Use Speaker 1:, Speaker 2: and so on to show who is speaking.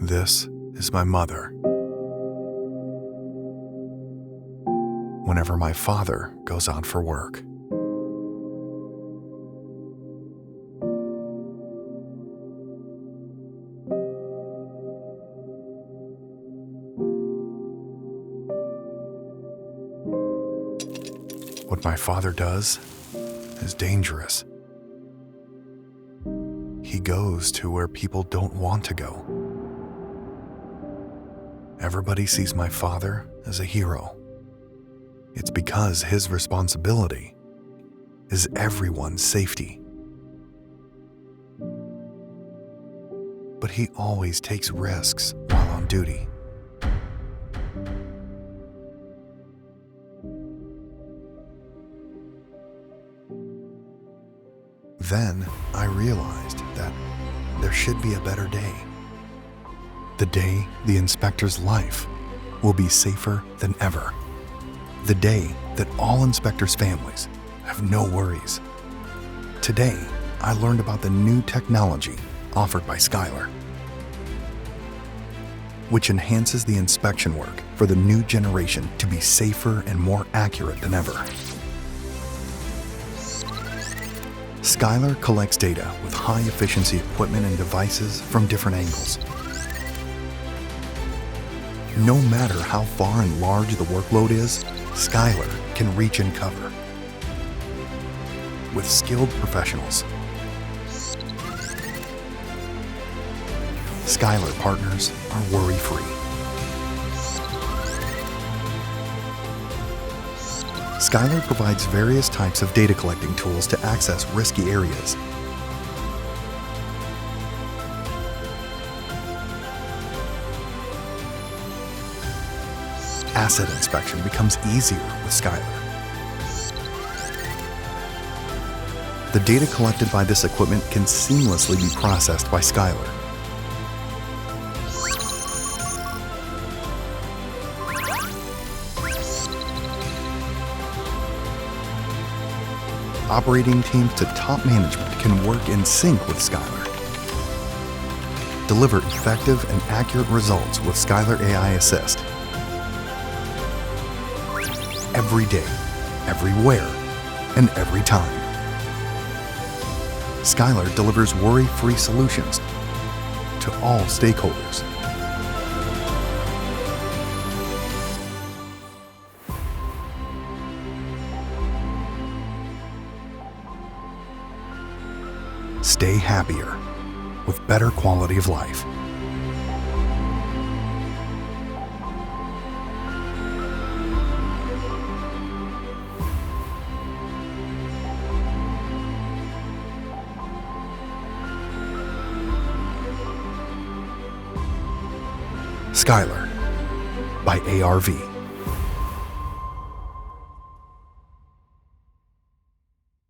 Speaker 1: This is my mother. Whenever my father goes out for work. What my father does is dangerous. He goes to where people don't want to go. Everybody sees my father as a hero. It's because his responsibility is everyone's safety. But he always takes risks while on duty. Then I realized that there should be a better day. The day the inspector's life will be safer than ever. The day that all inspectors' families have no worries. Today, I learned about the new technology offered by Skyller, which enhances the inspection work for the new generation to be safer and more accurate than ever. Skyller collects data with high-efficiency equipment and devices from different angles. No matter how far and large the workload is, Skyller can reach and cover. With skilled professionals, Skyller partners are worry-free. Skyller provides various types of data collecting tools to access risky areas. Asset inspection becomes easier with Skyller. The data collected by this equipment can seamlessly be processed by Skyller. Operating teams to top management can work in sync with Skyller. Deliver effective and accurate results with Skyller AI Assist. Every day, everywhere, and every time. Skyller delivers worry-free solutions to all stakeholders. Stay happier with better quality of life. Skyller by ARV.